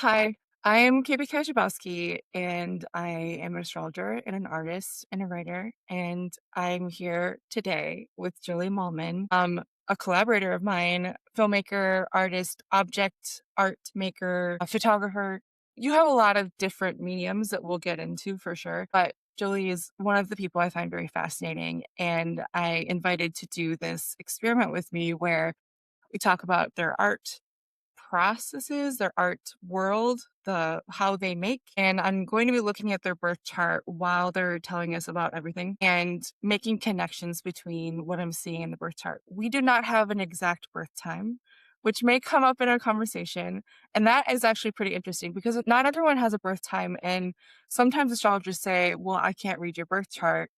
Hi, I am KB Kajabowski, and I am an astrologer and an artist and a writer. And I'm here today with Jolee Mallmann, a collaborator of mine, filmmaker, artist, object art maker, a photographer. You have a lot of different mediums that we'll get into for sure, but Jolee is one of the people I find very fascinating. And I invited to do this experiment with me where we talk about their art processes, their art world, the how they make. And I'm going to be looking at their birth chart while they're telling us about everything and making connections between what I'm seeing in the birth chart. We do not have an exact birth time, which may come up in our conversation. And that is actually pretty interesting because not everyone has a birth time. And sometimes astrologers say, well, I can't read your birth chart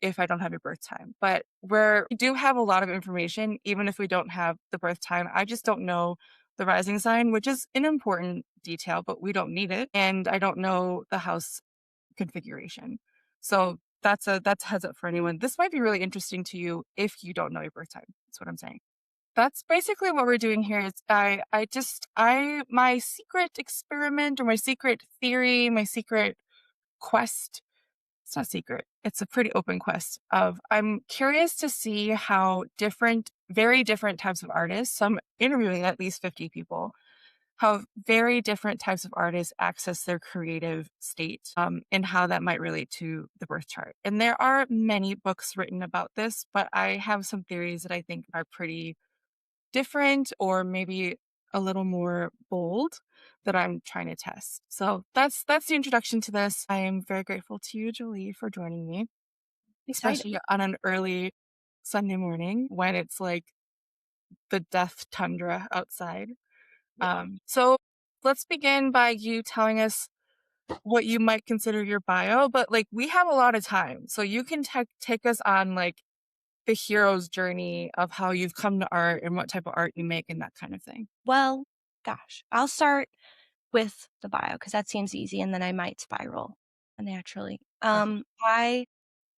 if I don't have your birth time. But we do have a lot of information, even if we don't have the birth time. I just don't know the rising sign, which is an important detail, but we don't need it. And I don't know the house configuration. So that's a heads up for anyone. This might be really interesting to you if you don't know your birth time. That's what I'm saying. That's basically what we're doing here is my secret experiment or my secret theory, my secret quest, it's not secret. It's a pretty open quest of I'm curious to see how very different types of artists, so I'm interviewing at least 50 people, how very different types of artists access their creative state, and how that might relate to the birth chart. And there are many books written about this, but I have some theories that I think are pretty different or maybe a little more bold that I'm trying to test. So that's the introduction to this. I am very grateful to you, Jolee, for joining me, Excited. especially on an early Sunday morning when it's like the death tundra outside. Yeah. So let's begin by you telling us what you might consider your bio, but like we have a lot of time, so you can take us on like the hero's journey of how you've come to art and what type of art you make and that kind of thing. Well, gosh, I'll start with the bio because that seems easy, and then I might spiral naturally. Okay.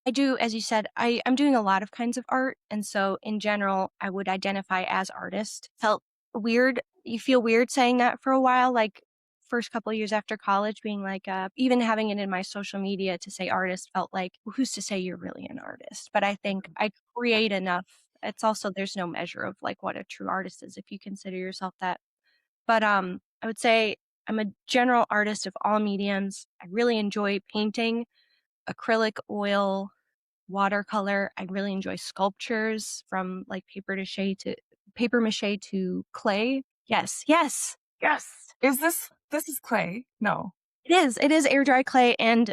I do, as you said, I'm doing a lot of kinds of art, and so in general, I would identify as artist. Felt weird. You feel weird saying that for a while, like first couple years after college, being like, even having it in my social media to say artist felt like, well, who's to say you're really an artist? But I think I create enough. It's also there's no measure of like what a true artist is if you consider yourself that. But I would say I'm a general artist of all mediums. I really enjoy painting, acrylic, oil, watercolor. I really enjoy sculptures from like paper mache to clay. Yes, yes, Yes. This is clay? No. it is. It is air dry clay. And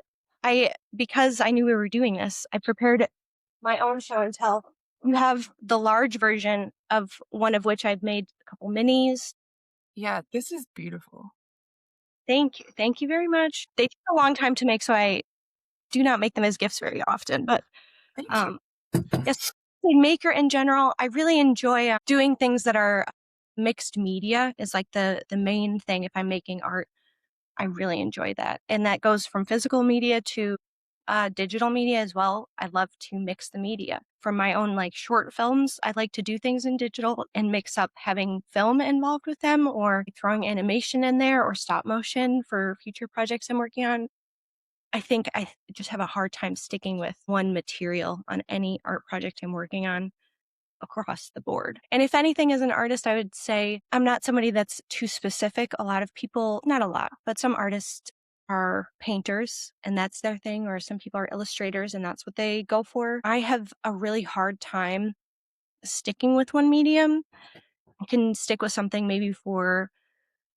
because I knew we were doing this, I prepared my own show and tell. You have the large version of one of which I've made a couple minis. Yeah, this is beautiful. Thank you. Thank you very much. They take a long time to make, so I do not make them as gifts very often. But Thank you. um, yes, a maker in general, I really enjoy doing things that are mixed media is like the main thing. If I'm making art, I really enjoy that, and that goes from physical media to digital media as well. I love to mix the media. For my own like short films, I like to do things in digital and mix up having film involved with them, or throwing animation in there, or stop motion for future projects I'm working on. I think I just have a hard time sticking with one material on any art project I'm working on across the board. And if anything, as an artist, I would say I'm not somebody that's too specific. A lot of people, not a lot, but some artists are painters and that's their thing, or some people are illustrators and that's what they go for. I have a really hard time sticking with one medium. I can stick with something maybe for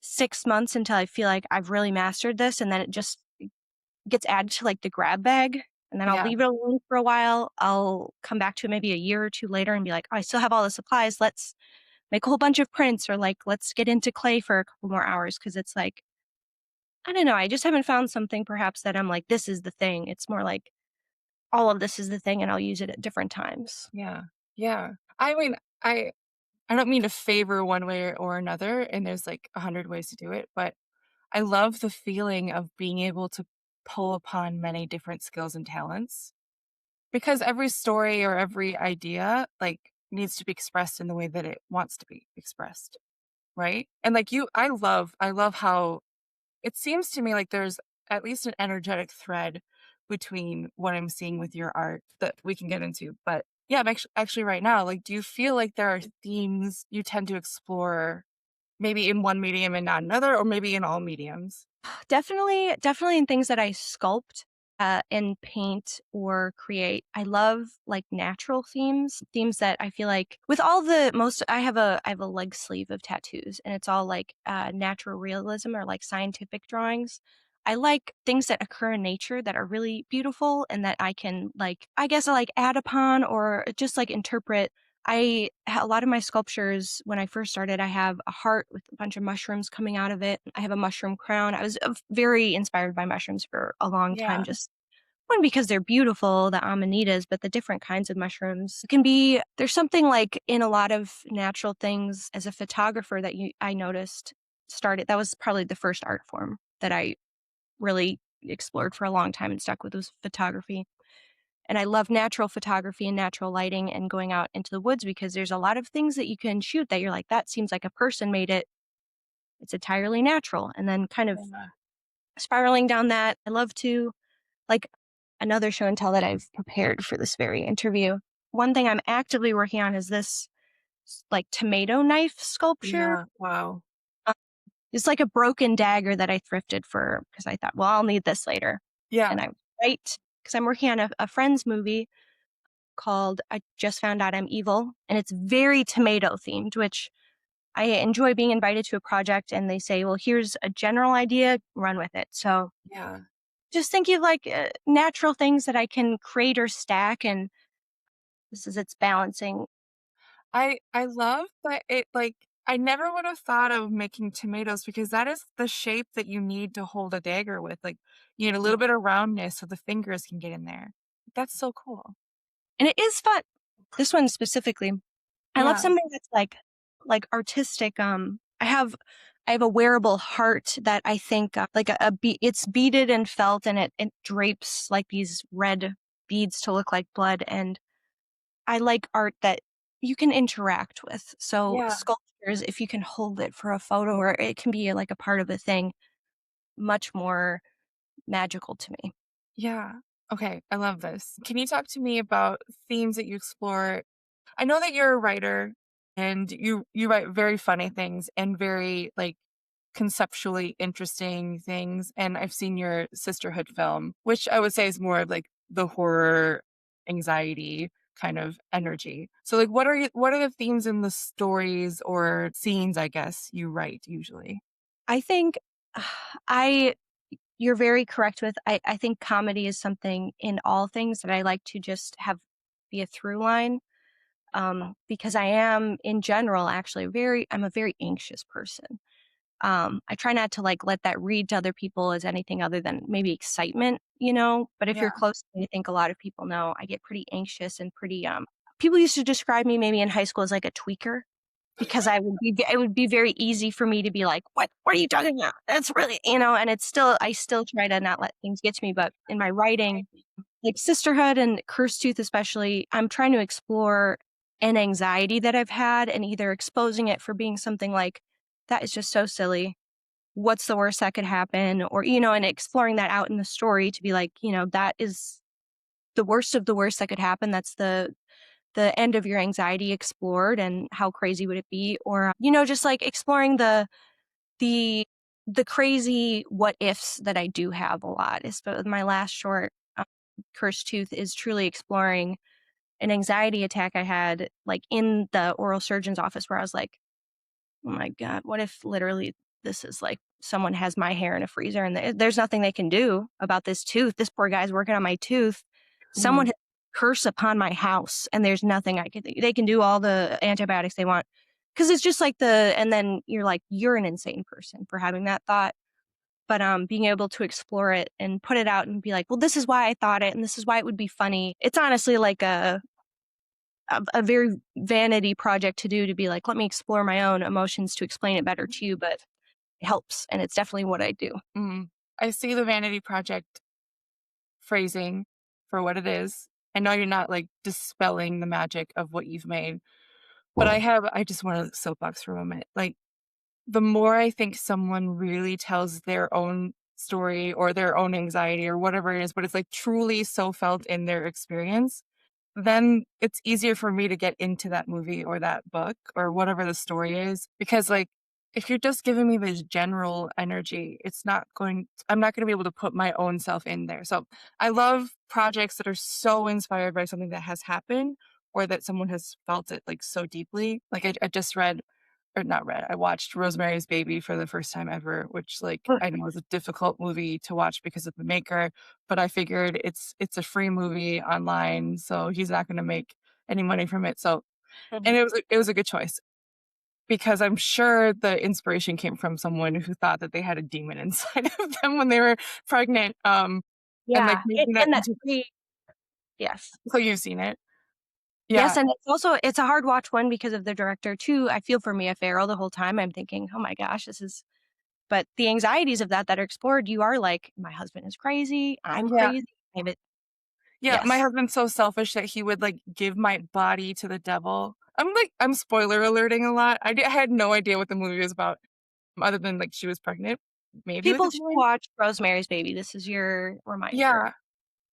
6 months until I feel like I've really mastered this, and then it just gets added to like the grab bag, and then I'll Yeah. leave it alone for a while. I'll come back to it maybe a year or two later and be like, oh, I still have all the supplies. Let's make a whole bunch of prints, or like, let's get into clay for a couple more hours. Cause it's like, I don't know. I just haven't found something perhaps that I'm like, this is the thing. It's more like all of this is the thing and I'll use it at different times. Yeah. Yeah. I mean, I don't mean to favor one way or another, and there's like 100 ways to do it, but I love the feeling of being able to pull upon many different skills and talents because every story or every idea like needs to be expressed in the way that it wants to be expressed, right? And like I love how it seems to me like there's at least an energetic thread between what I'm seeing with your art that we can get into. But yeah, I'm actually right now, like, do you feel like there are themes you tend to explore maybe in one medium and not another, or maybe in all mediums? Definitely in things that I sculpt, and paint or create. I love, like, natural themes that I feel like with all the most I have a leg sleeve of tattoos, and it's all, like, natural realism or, like, scientific drawings. I like things that occur in nature that are really beautiful and that I can, like, I guess, like, add upon or just, like, interpret. A lot of my sculptures, when I first started, I have a heart with a bunch of mushrooms coming out of it. I have a mushroom crown. I was very inspired by mushrooms for a long time, Yeah, just one because they're beautiful, the amanitas, but the different kinds of mushrooms can be. There's something like in a lot of natural things as a photographer that I noticed started. That was probably the first art form that I really explored for a long time and stuck with was photography. And I love natural photography and natural lighting and going out into the woods because there's a lot of things that you can shoot that you're like, that seems like a person made it. It's entirely natural. And then kind of yeah, spiraling down that. I love to, like, another show and tell that I've prepared for this very interview. One thing I'm actively working on is this like tomato knife sculpture. yeah, wow. Uh, It's like a broken dagger that I thrifted for because I thought, well, I'll need this later. Yeah, And I right because I'm working on a friend's movie called I Just Found Out I'm Evil, and it's very tomato themed, which I enjoy being invited to a project and they say, well, here's a general idea, run with it. So yeah. just thinking of like natural things that I can create or stack, and this is its balancing. I love that it, like, I never would have thought of making tomatoes because that is the shape that you need to hold a dagger with, like, you need a Yeah. little bit of roundness so the fingers can get in there. That's so cool. And it is fun. This one specifically, I love Yeah, something that's like artistic. I have a wearable heart that I think like it's beaded and felt, and it drapes like these red beads to look like blood. And I like art that you can interact with. So yeah, sculptures, if you can hold it for a photo or it can be like a part of a thing, much more magical to me. yeah. Okay, I love this. Can you talk to me about themes that you explore? I know that you're a writer and you write very funny things and very, like, conceptually interesting things, and I've seen your sisterhood film, which I would say is more of, like, the horror, anxiety kind of energy. So, like, what are the themes in the stories or scenes, I guess, you write usually? I think I you're very correct with I think comedy is something in all things that I like to just have be a through line. Because I am in general actually I'm a very anxious person. I try not to like let that read to other people as anything other than maybe excitement, you know. But if you're Yeah. close to me, I think a lot of people know I get pretty anxious and pretty people used to describe me maybe in high school as like a tweaker because it would be very easy for me to be like, what are you talking about? That's really, you know, and I still try to not let things get to me. But in my writing, like Sisterhood and Cursed Tooth especially, I'm trying to explore an anxiety that I've had and either exposing it for being something like, that is just so silly. What's the worst that could happen? Or, you know, and exploring that out in the story to be like, you know, that is the worst of the worst that could happen. That's the end of your anxiety explored and how crazy would it be? Or, you know, just like exploring the the crazy what ifs that I do have a lot. Is my last short, Cursed Tooth, is truly exploring an anxiety attack I had, like, in the oral surgeon's office where I was like, "Oh my god, what if literally this is, like, someone has my hair in a freezer and there's nothing they can do about this tooth. This poor guy's working on my tooth. Someone Mhm. has curse upon my house, and there's nothing I can do. They can do all the antibiotics they want." 'Cause it's just like and then you're like, "You're an insane person for having that thought." But, being able to explore it and put it out and be like, "Well, this is why I thought it, and this is why it would be funny." It's honestly like a very vanity project to do to be like, "Let me explore my own emotions to explain it better to you," but it helps, and it's definitely what I do. Mhm. I see the vanity project phrasing for what it is. I know you're not, like, dispelling the magic of what you've made, but I just wanna soapbox for a moment, like, the more I think someone really tells their own story or their own anxiety or whatever it is, but it's, like, truly so felt in their experience, then it's easier for me to get into that movie or that book or whatever the story is because, like, if you're just giving me this general energy, it's not going I'm not gonna be able to put my own self in there. So, I love projects that are so inspired by something that has happened or that someone has felt it, like, so deeply. Like, I just read or not read, I watched Rosemary's Baby for the first time ever, which, like, I know is a difficult movie to watch because of the maker, but I figured it's a free movie online, so he's not gonna make any money from it, so and it was a good choice because I'm sure the inspiration came from someone who thought that they had a demon inside of them when they were pregnant, and, like, Yeah, making that and that's into pretty yes. so you've seen it? Yes, Yeah, and it's a hard watch one because of the director too. I feel for Mia Farrow the whole time. I'm thinking, "Oh my gosh, this is" but the anxieties of that are explored, you are like, "My husband is crazy. I'm yeah. crazy." I have Yeah, my yes. husband's so selfish that he would, like, give my body to the devil. I'm spoiler alerting a lot. I had no idea what the movie was about other than, like, she was pregnant, maybe with a People should demon? watch Rosemary's Baby. This is your reminder Yeah,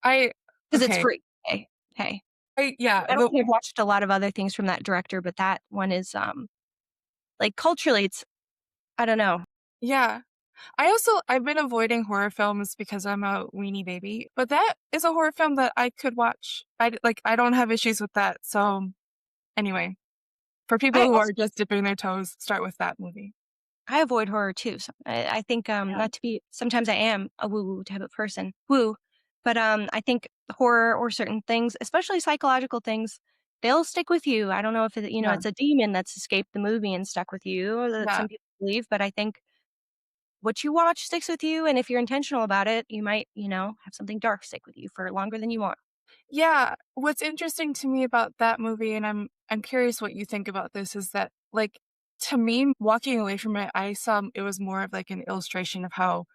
I 'cause it's okay. free. Hey, hey. Yeah, I don't think I've watched a lot of other things from that director, but that one is, like, culturally, it's I don't know. yeah. I've been avoiding horror films because I'm a weenie baby, but that is a horror film that I could watch. I don't have issues with that, so, anyway, for people I who are also just dipping their toes, start with that movie. I avoid horror too, so I think, Yeah, not to be sometimes I am a woo-woo type of person, woo, but, I think horror or certain things, especially psychological things, they'll stick with you. I don't know if yeah, it's a demon that's escaped the movie and stuck with you or that yeah. some people believe, but I think what you watch sticks with you, and if you're intentional about it, you might, have something dark stick with you for longer than you want. Yeah, what's interesting to me about that movie, and I'm curious what you think about this, is that, like, to me, walking away from it, I saw it was more of, like, an illustration of how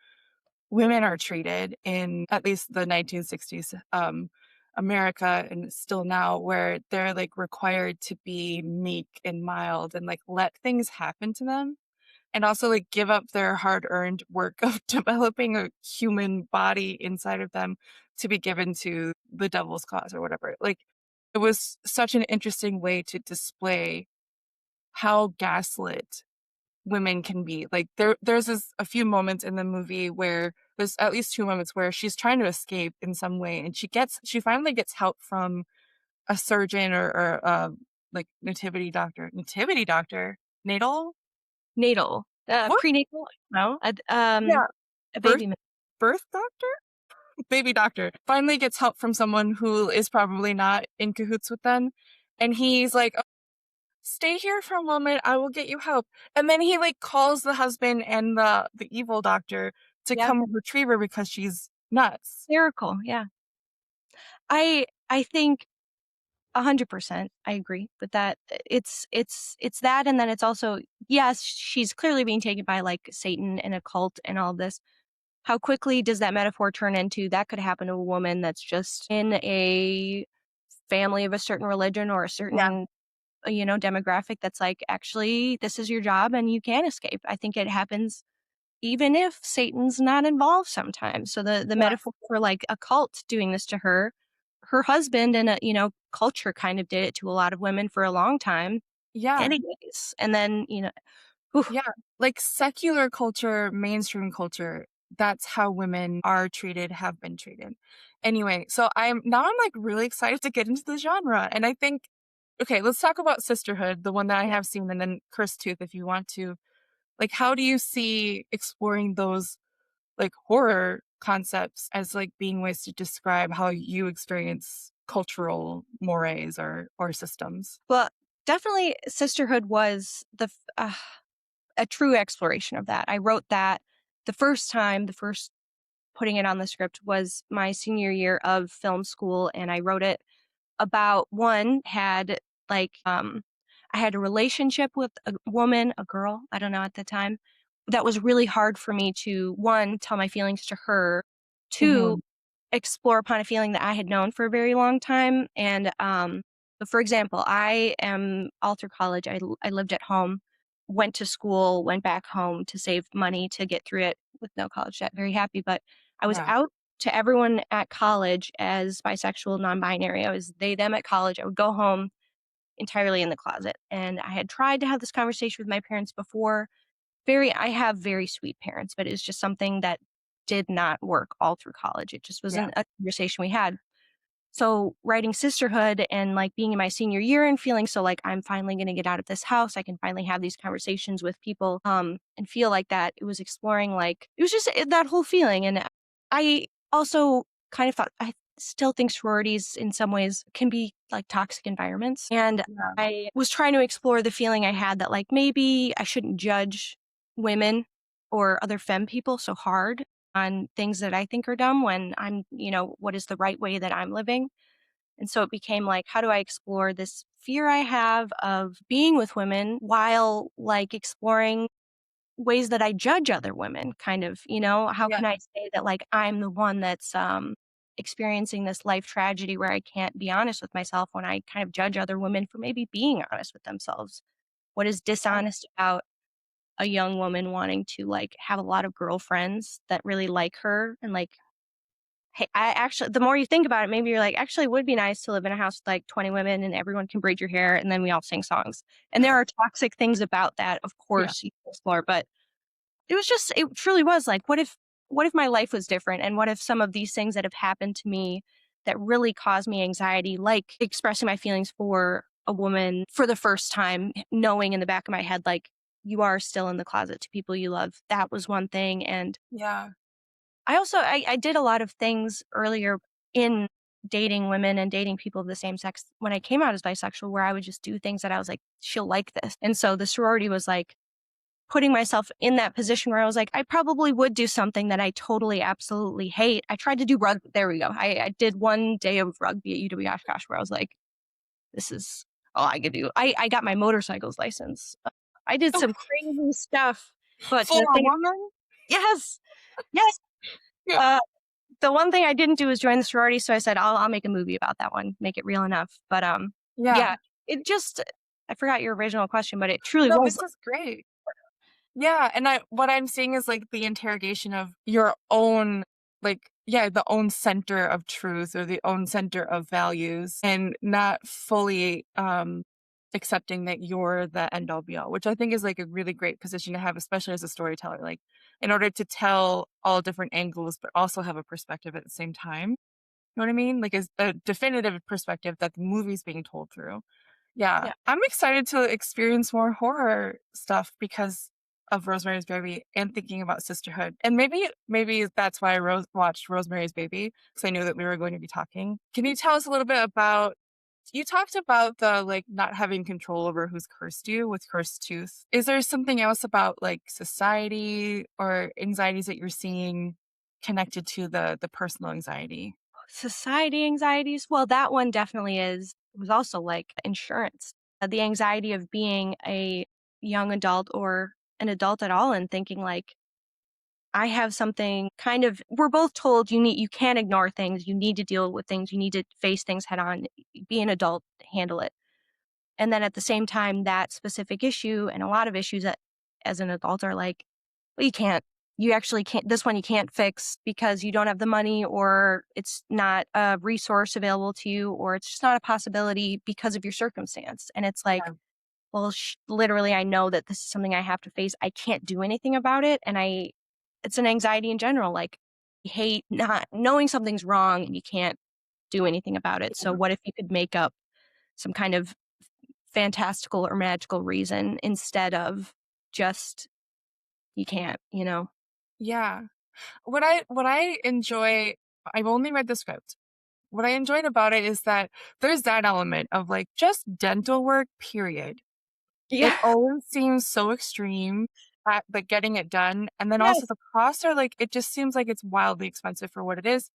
women are treated in at least the 1960s, America and still now, where they're, like, required to be meek and mild and, like, let things happen to them and also, like, give up their hard-earned work of developing a human body inside of them to be given to the devil's cause or whatever. Like, it was such an interesting way to display how gaslit women can be. Like, there's a few moments in the movie where there's at least 2 moments where she's trying to escape in some way, and she finally gets help from a surgeon or, like, nativity doctor? Natal? Natal, What? prenatal, no, Yeah. a Birth baby birth doctor? Baby doctor finally gets help from someone who is probably not in cahoots with them, and he's like, "Oh, stay here for a moment, I will get you help." And then he, like, calls the husband and the evil doctor to yeah, come retrieve her because she's nuts. miracle, yeah. I think 100%, I agree with that. It's that, and then it's also yes, she's clearly being taken by, like, Satan and a cult and all of this. How quickly does that metaphor turn into that could happen to a woman that's just in a family of a certain religion or a Yeah, certain, demographic that's like, "Actually, this is your job and you can escape." I think it happens even if Satan's not involved sometimes. So the yeah, metaphor for, like, a cult doing this to her, her husband and, culture kind of did it to a lot of women for a long time yeah. anyways. And then, oof, Yeah, like secular culture, mainstream culture, that's how women are treated, have been treated. Anyway, so I'm like really excited to get into the genre. And I think, okay, let's talk about Sisterhood, the one that I yeah. have seen, and then Cursed Tooth if you want to. Like, how do you see exploring those like horror concepts as like being ways to describe how you experience cultural mores or systems? Well, definitely sisterhood was a true exploration of that. I wrote that the first putting it on the script was my senior year of film school, and I wrote it about one had like I had a relationship with a woman, a girl, I don't know at the time, that was really hard for me to one tell my feelings to her, two Hmm. explore upon a feeling that I had known for a very long time. And but for example, I am all through college. I lived at home went to school, went back home to save money to get through it with no college debt. Very happy, but I was Yeah. out to everyone at college as bisexual, non-binary. I was they them at college. I would go home entirely in the closet. And I had tried to have this conversation with my parents before. I have very sweet parents, but it's just something that did not work all through college. It just Yeah. wasn't a conversation we had. So writing sisterhood and like being in my senior year and feeling so like I'm finally going to get out of this house, I can finally have these conversations with people, and feel like that. It was exploring like it was just that whole feeling, and I also kind of thought I still think sororities in some ways can be like toxic environments, and Yeah. I was trying to explore the feeling I had that like maybe I shouldn't judge women or other femme people so hard on things that I think are dumb when what is the right way that I'm living. And so it became like, how do I explore this fear I have of being with women while like exploring ways that I judge other women, kind of, how Yeah. can I say that like I'm the one that's experiencing this life tragedy where I can't be honest with myself when I kind of judge other women for maybe being honest with themselves. What is dishonest about a young woman wanting to like have a lot of girlfriends that really like her and like hey, I actually the more you think about it, maybe you're like, actually, it would be nice to live in a house with like 20 women and everyone can braid your hair and then we all sing songs. And there are toxic things about that, of Yeah. course, you can explore. But it truly was like, what if my life was different? And what if some of these things that have happened to me that really cause me anxiety, like expressing my feelings for a woman for the first time, knowing in the back of my head, like, you are still in the closet to people you love. That was one thing. And Yeah. I did a lot of things earlier in dating women and dating people of the same sex when I came out as bisexual where I would just do things that I was like, she'll like this. And so the sorority was like putting myself in that position where I was like, I probably would do something that I totally absolutely hate. I tried to do rugby. There we go. I did one day of rugby at UW Oshkosh where I was like, this is all I could do. I got my motorcycle's license. I did Oh, some crazy stuff, but for the a thing, woman? yes, yes. Yeah. Uh, the one thing I didn't do was join the sorority, so I said, I'll make a movie about that one, make it real enough. But, Yeah. yeah, it just I forgot your original question, but it truly No, was this is great. Yeah, and what I'm seeing is, like, the interrogation of your own, like, yeah, the own center of truth or the own center of values and not fully, accepting that you're the end all be all, which I think is, like, a really great position to have, especially as a storyteller, like, in order to tell all different angles, but also have a perspective at the same time. You know what I mean? Like, as a definitive perspective that the movie's being told through. Yeah, yeah, I'm excited to experience more horror stuff because of Rosemary's Baby and thinking about sisterhood. And maybe that's why I watched Rosemary's Baby because I knew that we were going to be talking. Can you tell us a little bit about you talked about the like not having control over who's cursed you with cursed tooth. Is there something else about like society or anxieties that you're seeing connected to the personal anxiety? society anxieties, well, that one definitely is. It was also, like, insurance. The anxiety of being a young adult or an adult at all and thinking, like, I have something kind of we're both told you can't ignore things, you need to deal with things, you need to face things head on, be an adult, handle it. And then at the same time, that specific issue and a lot of issues that as an adult are like, well, you actually can't, this one you can't fix because you don't have the money or it's not a resource available to you or it's just not a possibility because of your circumstance. And it's like, Yeah. well, literally, I know that this is something I have to face. I can't do anything about it. It's an anxiety in general. Like, you hate not knowing something's wrong and you can't do anything about it. So, what if you could make up some kind of fantastical or magical reason instead of just you can't, you know? Yeah. What I enjoy I've only read the script. What I enjoyed about it is that there's that element of like just dental work, period. It Yeah. always seems so extreme at but getting it done. And then also Yes. the costs are like it just seems like it's wildly expensive for what it is.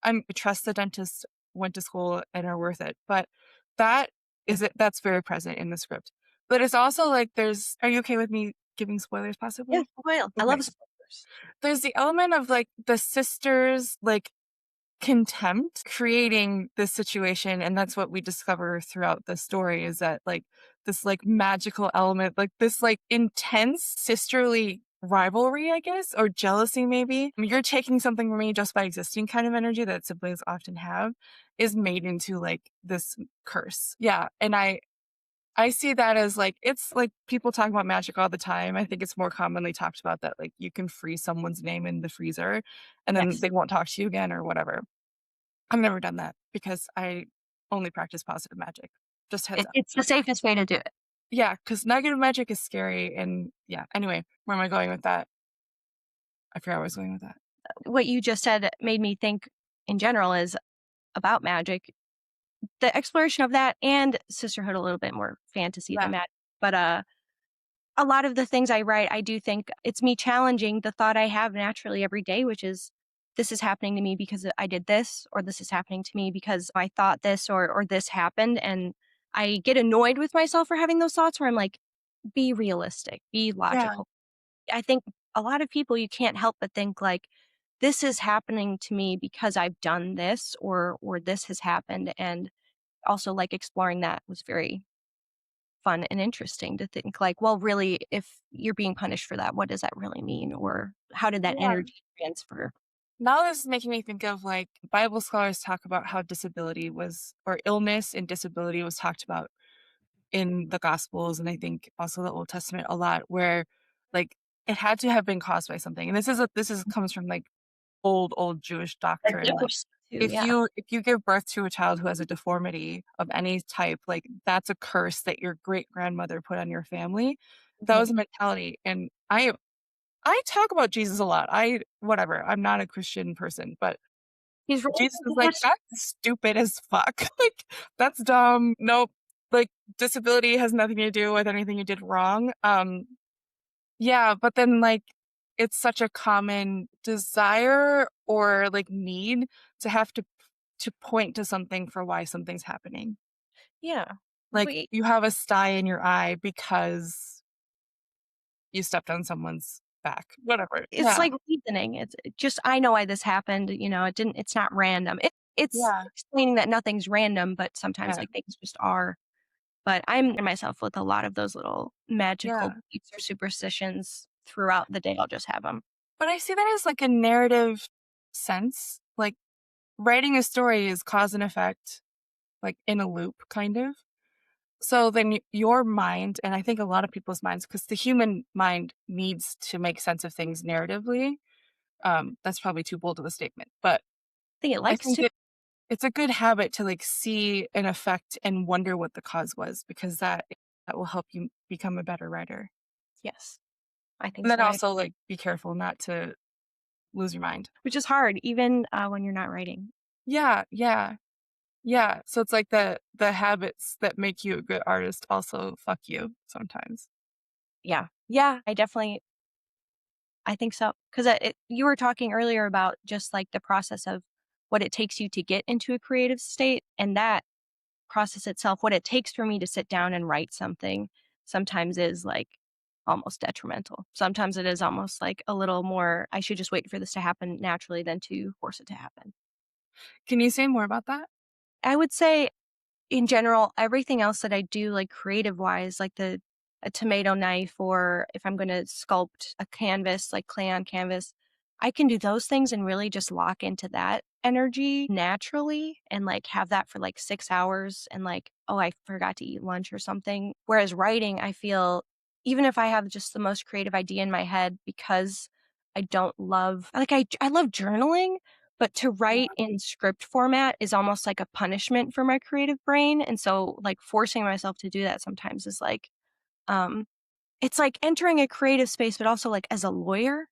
I trust the dentists went to school and are worth it. But that that's very present in the script. But it's also like are you okay with me giving spoilers Yeah. possibly? Well, I Okay. love spoilers. There's the element of like the sisters like contempt creating this situation, and that's what we discover throughout the story is that like this like magical element, like this like intense sisterly rivalry, I guess, or jealousy maybe. I mean, you're taking something from me just by existing kind of energy that siblings often have is made into like this curse. Yeah. And I see that as like, it's like people talk about magic all the time. I think it's more commonly talked about that like you can freeze someone's name in the freezer and then Yes. they won't talk to you again or whatever. I've never done that because I only practice positive magic. Just heads up. It's the safest way to do it. Yeah, because negative magic is scary. And yeah, anyway, where am I going with that? I forgot where I was going with that. What you just said made me think in general is about magic, the exploration of that and sisterhood a little bit more fantasy than Yeah. magic. But a lot of the things I write, I do think it's me challenging the thought I have naturally every day, which is this is happening to me because I did this, or this is happening to me because I thought this or this happened. And I get annoyed with myself for having those thoughts where I'm like, be realistic, be Yeah. logical. I think a lot of people, you can't help but think like, this is happening to me because I've done this or this has happened. And also like exploring that was very fun and interesting to think like, well, really, if you're being punished for that, what does that really mean? Or how did that Yeah. energy transfer? Now this is making me think of like Bible scholars talk about how disability was, or illness and disability was talked about in the Gospels, and I think also the Old Testament a lot, where like it had to have been caused by something. And this is comes from like old Jewish That's doctrine. Like interesting too. Yeah. if you give birth to a child who has a deformity of any type, like that's a curse that your great grandmother put on your family. That Mhm. was a mentality. And I talk about Jesus a lot. I whatever. I'm not a Christian person, but He's really Jesus is like, "That's stupid as fuck." Like, "That's dumb. Nope." Like, disability has nothing to do with anything you did wrong. Yeah, but then, like, it's such a common desire or, like, need to have to point to something for why something's happening. yeah. Like, We you have a sty in your eye because you stepped on someone's back. Whatever. it's Yeah. like reasoning. It's just I know why this happened. It's not random. It's Yeah. explaining that nothing's random, but sometimes Yeah. like things just are. But I'm myself with a lot of those little magical Yeah. beliefs or superstitions throughout the day. I'll just have them. But I see that as, like, a narrative sense. Like, writing a story is cause and effect, like, in a loop, kind of. So then your mind, and I think a lot of people's minds, because the human mind needs to make sense of things narratively. That's probably too bold of a statement, but I think it I likes think to. it's a good habit to, like, see an effect and wonder what the cause was, because that will help you become a better writer. Yes, I think And then so. also, like, be careful not to lose your mind. Which is hard even, when you're not writing. Yeah, yeah. Yeah, so it's like the habits that make you a good artist also fuck you sometimes. Yeah. Yeah, I think so. 'Cause, you were talking earlier about just, like, the process of what it takes you to get into a creative state, and that process itself, what it takes for me to sit down and write something sometimes is, like, almost detrimental. Sometimes it is almost, like, a little more, I should just wait for this to happen naturally than to force it to happen. Can you say more about that? I would say in general, everything else that I do, like creative wise, like a tomato knife, or if I'm going to sculpt a canvas, like clay on canvas, I can do those things and really just lock into that energy naturally and like have that for like 6 hours and like, oh, I forgot to eat lunch or something. Whereas writing, I feel even if I have just the most creative idea in my head, because I don't love, like, I love journaling, but to write Yeah. in script format is almost like a punishment for my creative brain, and so, like, forcing myself to do that sometimes is like, um it's like entering a creative space, but also, like, as a lawyer,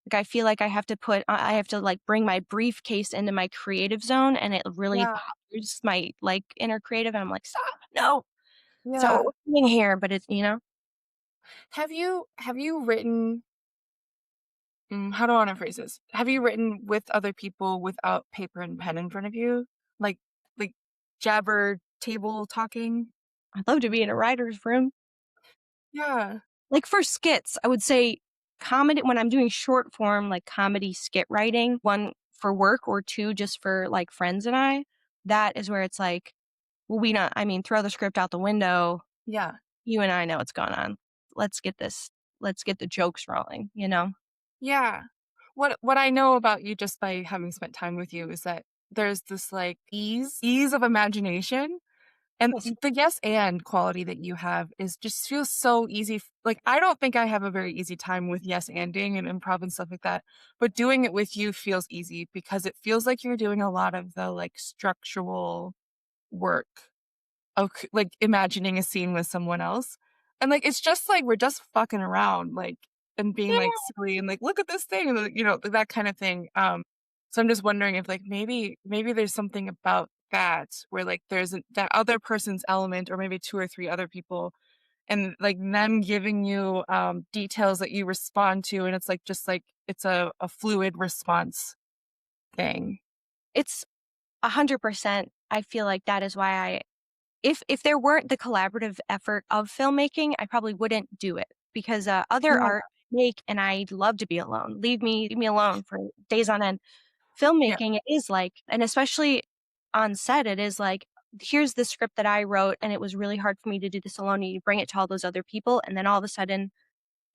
like, I feel like I have to, like, bring my briefcase into my creative zone, and it really Yeah, bothers my, like, inner creative, and I'm like, "Stop, no, it's not what yeah. we're doing here," but it's. Have you written how do I wanna phrase this? Have you written with other people without paper and pen in front of you? Like like jabber table talking? I'd love to be in a writer's room. Yeah. Like, for skits, I would say comedy when I'm doing short form, like, comedy skit writing, 1 for work or 2 just for, like, friends and I, that is where it's like, well, we not I mean, throw the script out the window, Yeah. You and I know what's going on. Let's get this let's get the jokes rolling, you know? Yeah. What I know about you just by having spent time with you is that there's this, like, ease of imagination, and Yes. the yes and quality that you have is just feels so easy like, I don't think I have a very easy time with yes anding and improv and stuff like that, but doing it with you feels easy because it feels like you're doing a lot of the, like, structural work. Ok like, imagining a scene with someone else, and, like, it's just like we're just fucking around, like, and being, like, Yeah. silly and, like, "Look at this thing," and, that kinda thing, so I'm just wondering if, like, maybe there's something about that where, like, there's that other person's element or maybe 2 or 3 other people and, like, them giving you, details that you respond to, and it's, like, just, like, it's a fluid response thing. It's 100%. I feel like that is why I if there weren't the collaborative effort of filmmaking, I probably wouldn't do it because, other Yeah, art I make and I love to be alone. Leave me alone for days on end. yeah, Filmmaking, it is like and especially on set, it is like, here's the script that I wrote, and it was really hard for me to do this alone, and you bring it to all those other people, and then all of a sudden,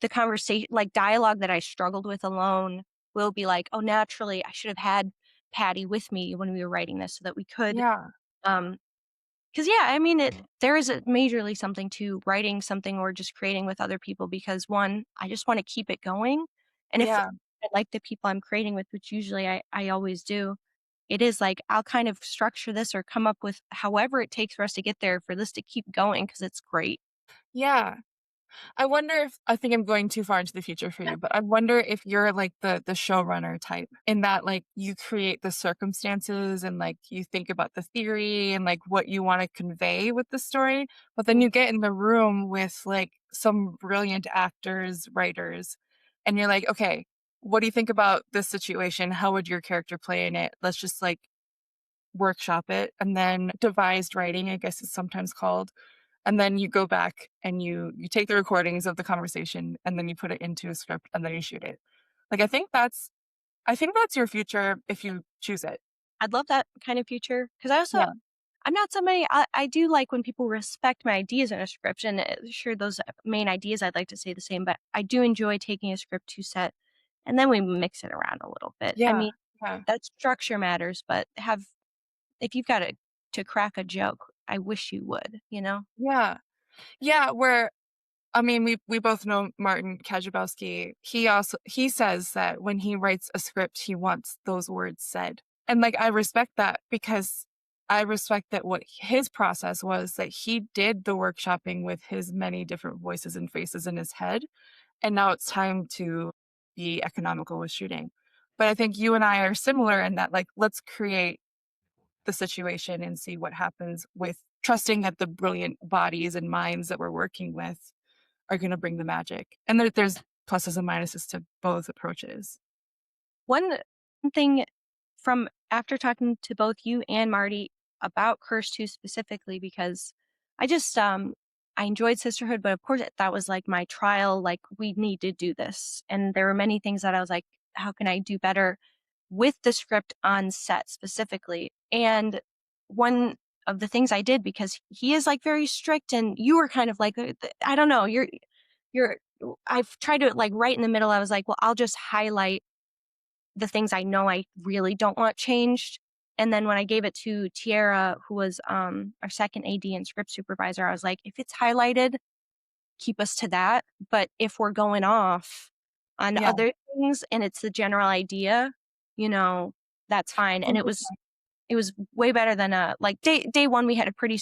the conversation like, dialogue that I struggled with alone will be like, "Oh, naturally, I should have had Patty with me when we were writing this so that we could," yeah, um 'cause, yeah, I mean, there is a majorly something to writing something or just creating with other people because, 1, I just wanna keep it going, and if yeah. I like the people I'm creating with, which usually I always do, it is like, I'll kind of structure this or come up with however it takes for us to get there for this to keep going because it's great. Yeah. I wonder if I think I'm going too far into the future for you, but I wonder if you're like the showrunner type in that like you create the circumstances and like you think about the theory and like what you want to convey with the story, but then Mm. you get in the room with like some brilliant actors, writers, and you're like, okay, what do you think about this situation? How would your character play in it? Let's just like workshop it and then devised writing, I guess is sometimes called and then you go back and you take the recordings of the conversation and then you put it into a script and then you shoot it. Like, I think that's your future if you choose it. I'd love that kind of future because I also Yeah. I'm not somebody I do like when people respect my ideas in a script, and, sure, those main ideas I'd like to say the same, but I do enjoy taking a script to set, and then we mix it around a little bit. I Yeah. mean, Yeah. that structure matters, but have if you've got to crack a joke, I wish you would, you know? Yeah. Yeah, where I mean, we both know Martin Kajabowski. He says that when he writes a script, he wants those words said. And, like, I respect that because I respect that what his process was that he did the workshopping with his many different voices and faces in his head. And now it's time to be economical with shooting. But I think you and I are similar in that, like, let's create the situation and see what happens with trusting that the brilliant bodies and minds that we're working with are gonna bring the magic. And there's pluses and minuses to both approaches. One thing from after talking to both you and Marty about Curse 2 specifically, because I just, I enjoyed Sisterhood, but of course that was like my trial, like we need to do this. And there were many things that I was like, how can I do better with the script on set specifically? And one of the things I did because he is like very strict and you were kind of like, I don't know, you're, I've tried to like right in the middle. I was like, well, I'll just highlight the things I know I really don't want changed. And then when I gave it to Tiara, who was our second AD and script supervisor, I was like, if it's highlighted, keep us to that. But if we're going off on Yeah, other things and it's the general idea, you know, that's fine. And 100%. it was way better than like day one we had a pretty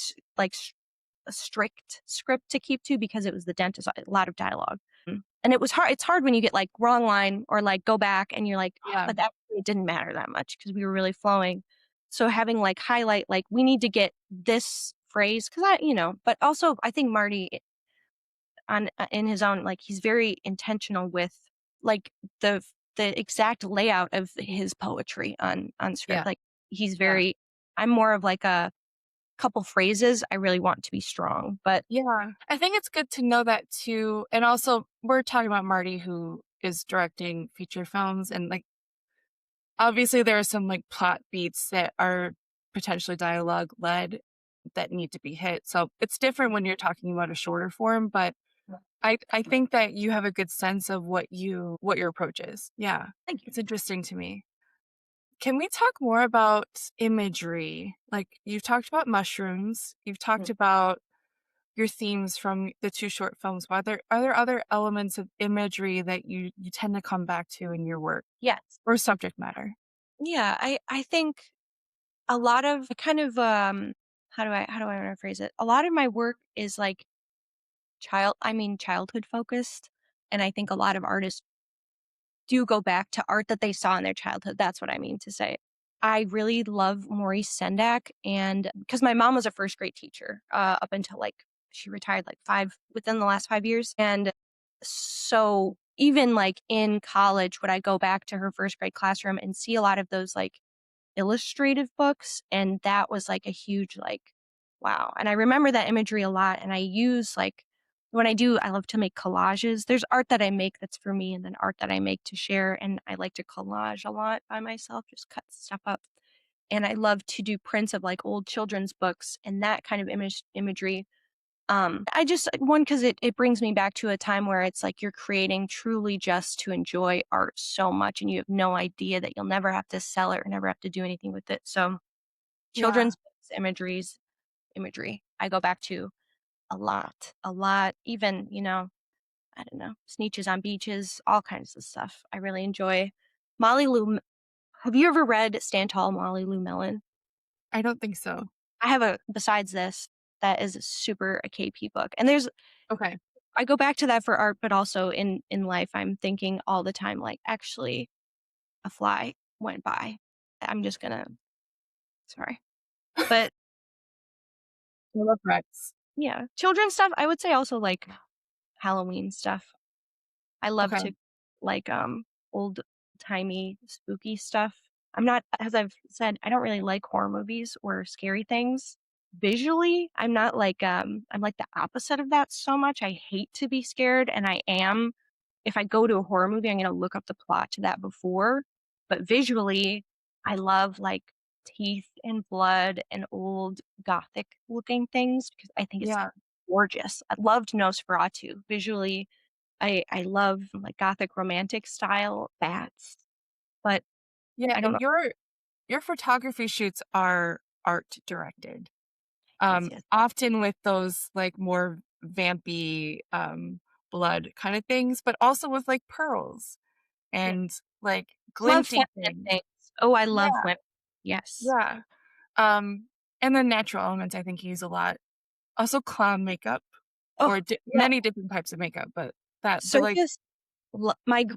a strict script to keep to because it was the dentist, a lot of dialogue. And it was hard. It's hard when you get like wrong line or like go back and you're like, "Oh, Yeah, but that it didn't matter that much because we were really flowing." So having like highlight, like we need to get this phrase because but also I think Marty on in his own like he's very intentional with like the the exact layout of his poetry on script. yeah, Like he's yeah, very. I'm more of like a couple phrases I really want to be strong, but yeah. I think it's good to know that too, and also, we're talking about Marty who is directing feature films, and, like, obviously, there are some, like, plot beats that are potentially dialogue-led, that need to be hit. So it's different when you're talking about a shorter form, but I think that you have a good sense of what your approach is. Yeah. Thank you. It's interesting to me. Can we talk more about imagery? Like you've talked about mushrooms, you've Mm. talked about your themes from the two short films. But are there other elements of imagery that you tend to come back to in your work Yes. or subject matter? Yeah, I think a lot of kind of, how do I wanna phrase it? A lot of my work is, like, childhood focused, and I think a lot of artists do go back to art that they saw in their childhood, that's what I mean to say. I really love Maurice Sendak, and because my mom was a first grade teacher, up until, like, she retired, like, 5 within the last 5 years, and so even, like, in college, would I go back to her first grade classroom and see a lot of those, like, illustrative books, and that was, like, a huge, like, wow, and I remember that imagery a lot, and I use, like when I love to make collages. There's art that I make that's for me and then art that I make to share, and I like to collage a lot by myself, just cut stuff up, and I love to do prints of, like, old children's books and that kind of imagery. I just one, 'cause it brings me back to a time where it's like you're creating truly just to enjoy art so much, and you have no idea that you'll never have to sell it or never have to do anything with it. So, Yeah. children's books, imagery, I go back to a lot, even, I don't know, Sneetches on Beaches, all kinds of stuff. I really enjoy Molly Lou M Have you ever read Stand Tall, Molly Lou Mellon? I don't think so. I have a besides this, that is a super a KP book, and there's Okay. I go back to that for art, but also in life, I'm thinking all the time, like, actually, a fly went by. I'm just gonna sorry. But, I love Rex. yeah, children's stuff, I would say also, like, Halloween stuff. I love Okay. to like, old-timey spooky stuff. I'm not as I've said, I don't really like horror movies or scary things. Visually, I'm like the opposite of that so much. I hate to be scared, and I am. If I go to a horror movie, I'm gonna look up the plot to that before, but visually, I love, like, teeth and blood and old gothic looking things because I think it's Yeah. gorgeous. I loved Nosferatu. Visually, I love, like, gothic romantic style bats, but Yeah, I don't and know. your photography shoots are art directed. Yes, yes. Often with those, like, more vampy, blood kind of things, but also with, like, pearls Yeah. and, like, Love glinting feminine things. things. Oh, I love Yeah, women. Yes. yeah. And then natural elements I think you use a lot. Also clown makeup Oh, or yeah. many different types of makeup, but, like Circus lo my gr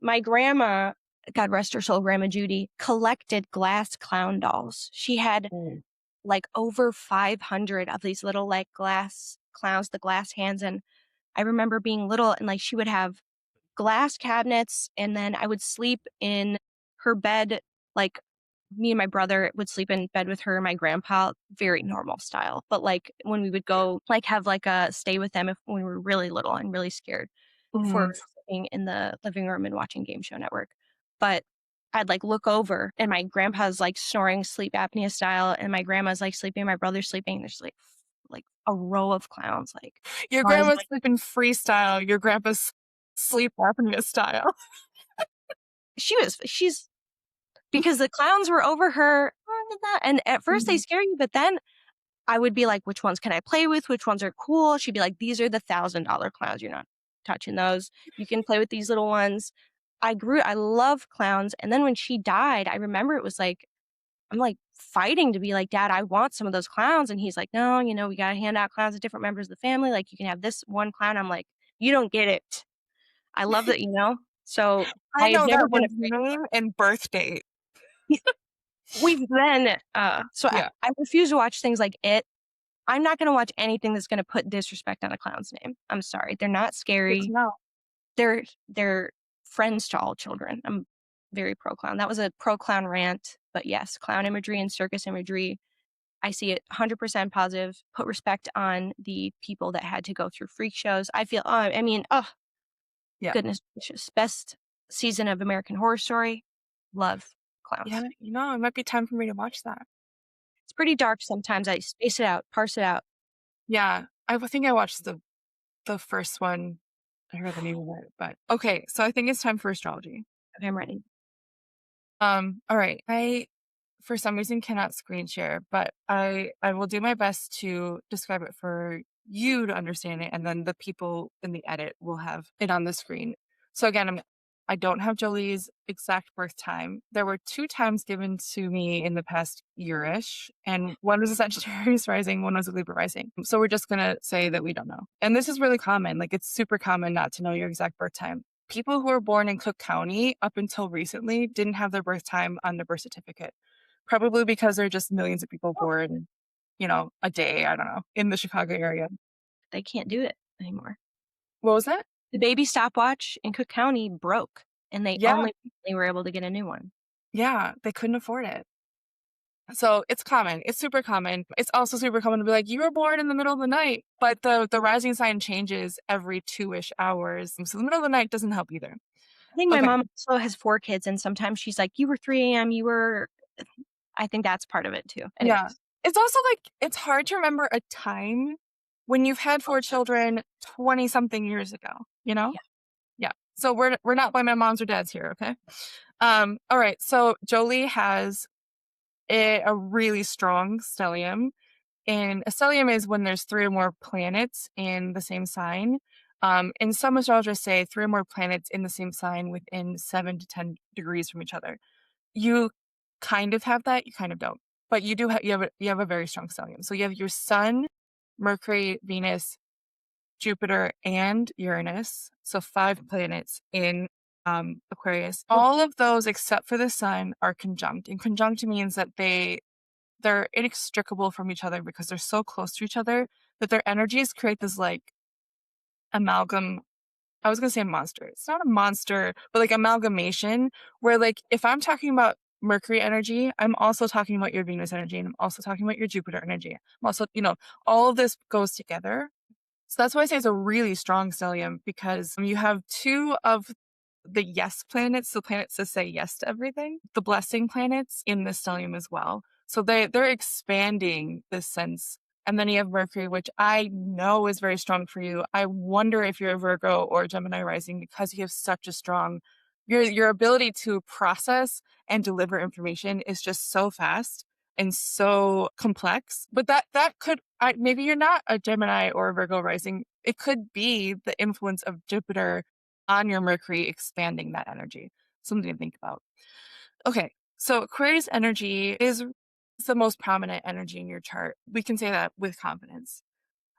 my grandma, God rest her soul, Grandma Judy, collected glass clown dolls. She had, oh, like, over 500 of these little, like, glass clowns, the glass hands, and I remember being little and, like, she would have glass cabinets, and then I would sleep in her bed, like, me and my brother would sleep in bed with her and my grandpa, very normal style, but, like, when we would go, like, have, like, a stay with them if when we were really little and really scared before mhm. sleeping in the living room and watching Game Show Network, but I'd, like, look over and my grandpa's, like, snoring sleep apnea style, and my grandma's, like, sleeping, my brother's sleeping, there's, like, a row of clowns, like, Your clowns grandma's sleeping freestyle, your grandpa's sleep apnea style. she's because the clowns were over her, and at first they Mhm. scare you, but then I would be like, "Which ones can I play with? Which ones are cool?" She'd be like, "These are the $1,000 clowns, you're not touching those. You can play with these little ones." I love clowns, and then when she died, I remember it was like I'm, like, fighting to be like, "Dad, I want some of those clowns," and he's like, "No, we gotta hand out clowns to different members of the family, like, you can have this one clown." I'm like, "You don't get it." I love that, So, I I have know never that been one's afraid. name and birth date. We've been, so Yeah, I refuse to watch things like It. I'm not gonna watch anything that's gonna put disrespect on a clown's name. I'm sorry. They're not good to scary. know. They're friends to all children. I'm very pro clown. That was a pro clown rant, but yes, clown imagery and circus imagery, I see it 100% positive. Put respect on the people that had to go through freak shows. Oh, Yeah. goodness gracious. Best season of American Horror Story. Love Yeah, clowns. it might be time for me to watch that. It's pretty dark sometimes. I space it out, parse it out. Yeah. Think I watched the first one. I forgot the name of it, but okay, so I think it's time for astrology. Okay, I'm ready. All right. I for some reason cannot screen share, but I will do my best to describe it for you to understand it, and then the people in the edit will have it on the screen. So again, I don't have Jolie's exact birth time. There were two times given to me in the past yearish, and one was a Sagittarius rising, one was a Libra rising. So we're just gonna say that we don't know. And this is really common. Like it's super common not to know your exact birth time. People who were born in Cook County up until recently didn't have their birth time on their birth certificate. Probably because there are just millions of people born, a day, I don't know, in the Chicago area. They can't do it anymore. What was that? The baby stopwatch in Cook County broke, and Yeah, they were able to get a new one. yeah, they couldn't afford it. So it's common. It's super common. It's also super common to be like, you were born in the middle of the night, but the rising sign changes every 2-ish hours. So the middle of the night doesn't help either. I think my Okay. mom also has 4 kids, and sometimes she's like, "You were 3 a.m., you were." I think that's part of it too. Yeah. Anyways. It's also like it's hard to remember a time when you've had 4 children 20 something years ago, you know? Yeah. Yeah. So we're not blaming moms or dads here, okay? All right. So Jolie has a really strong stellium. And a stellium is when there's 3 or more planets in the same sign. And some astrologers say 3 or more planets in the same sign within 7 to 10 degrees from each other. You kind of have that, you kind of don't. But you have a very strong stellium. So you have your sun, Mercury, Venus, Jupiter, and Uranus. So 5 planets in Aquarius. All of those except for the sun are conjunct. And conjunct means that they're inextricable from each other because they're so close to each other that their energies create this like amalgam. I was gonna say monster. It's not a monster, but like amalgamation where like if I'm talking about Mercury energy, I'm also talking about your Venus energy and I'm also talking about your Jupiter energy. I'm also, all of this goes together. So that's why I say it's a really strong stellium because you have 2 of the yes planets, the planets that say yes to everything, the blessing planets in the stellium as well. So they're expanding this sense. And then you have Mercury, which I know is very strong for you. I wonder if you're a Virgo or a Gemini rising because you have such a strong your ability to process and deliver information is just so fast and so complex. But that could maybe you're not a Gemini or a Virgo rising. It could be the influence of Jupiter on your Mercury expanding that energy. Something to think about. Okay, so Aquarius energy is the most prominent energy in your chart. We can say that with confidence.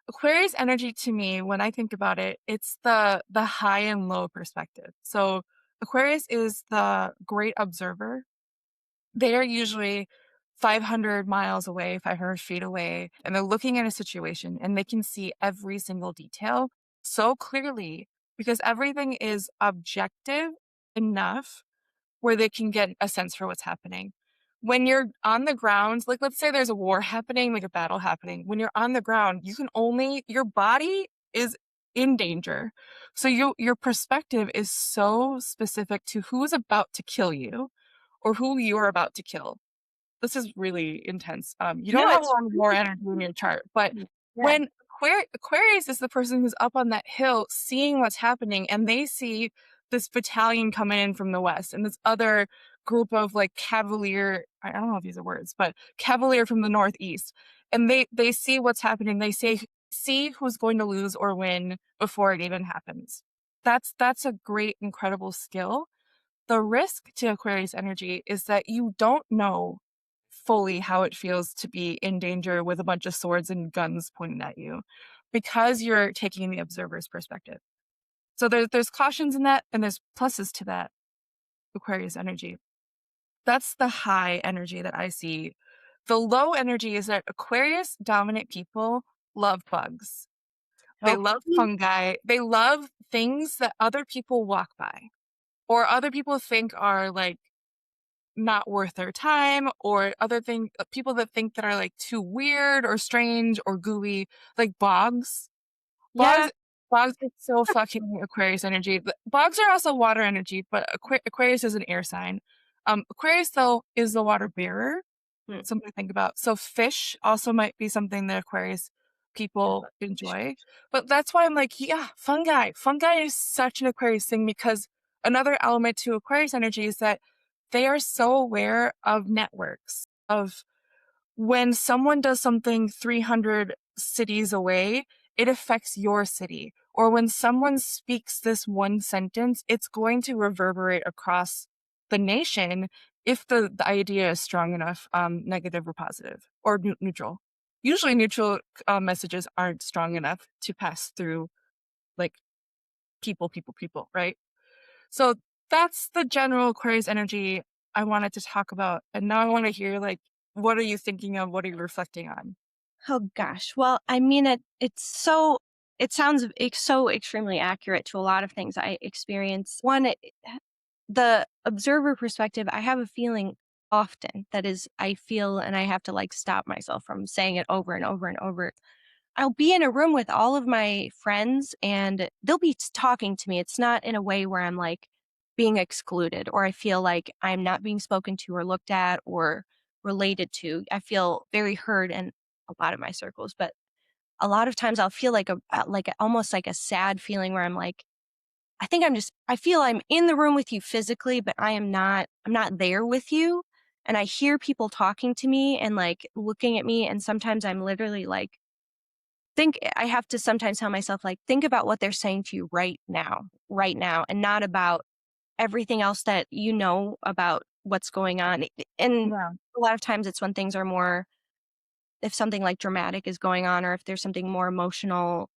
Aquarius energy to me, when I think about it, it's the high and low perspective. So Aquarius is the great observer. They are usually 500 miles away, 500 feet away, and they're looking at a situation and they can see every single detail so clearly because everything is objective enough where they can get a sense for what's happening. When you're on the ground, like let's say there's a war happening, like a battle happening, when you're on the ground, your body is in danger. So your perspective is so specific to who's about to kill you or who you're about to kill. This is really intense. You No, don't have a it's lot of war energy in your chart, but yeah. when Aquarius is the person who's up on that hill seeing what's happening and they see this battalion coming in from the west and this other group of like cavalier, I don't know if these are words, but cavalier from the northeast. And they see what's happening. They see who's going to lose or win before it even happens. That's a great, incredible skill. The risk to Aquarius energy is that you don't know fully how it feels to be in danger with a bunch of swords and guns pointed at you because you're taking the observer's perspective. So there's cautions in that and there's pluses to that Aquarius energy. That's the high energy that I see. The low energy is that Aquarius dominant people love bugs. They Oh, love fungi. They love things that other people walk by or other people think are like not worth their time or people that think that are like too weird or strange or gooey, like bogs. yeah, Bogs bogs is so fucking Aquarius energy. Bogs are also water energy, but Aquarius is an air sign. Aquarius though is the water bearer. Hmm. something to think about. So fish also might be something that Aquarius I people love fish. enjoy. But that's why I'm like, yeah, fungi. Fungi is such an Aquarius thing because another element to Aquarius energy is that they are so aware of networks, of when someone does something 300 cities away, it affects your city. Or when someone speaks this one sentence, it's going to reverberate across the nation if the idea is strong enough, negative or positive, or neutral. Usually, neutral messages aren't strong enough to pass through like people, right? So that's the general Aquarius energy I wanted to talk about. And now I want to hear like, what are you thinking of? What are you reflecting on? Oh gosh. Well, I mean it sounds so extremely accurate to a lot of things I experience. One, the observer perspective, I have a feeling often that is I feel and I have to like stop myself from saying it over and over and over. I'll be in a room with all of my friends and they'll be talking to me. It's not in a way where I'm like being excluded or I feel like I'm not being spoken to or looked at or related to. I feel very heard in a lot of my circles, but a lot of times I'll feel like almost like a sad feeling where I'm like, I feel I'm in the room with you physically, but I'm not there with you. And I hear people talking to me and like looking at me. And sometimes I'm literally like, I have to sometimes tell myself, like, think about what they're saying to you right now, and not about everything else that you know about what's going on. And Yeah. a lot of times it's when things are more, if something like dramatic is going on, or if there's something more emotional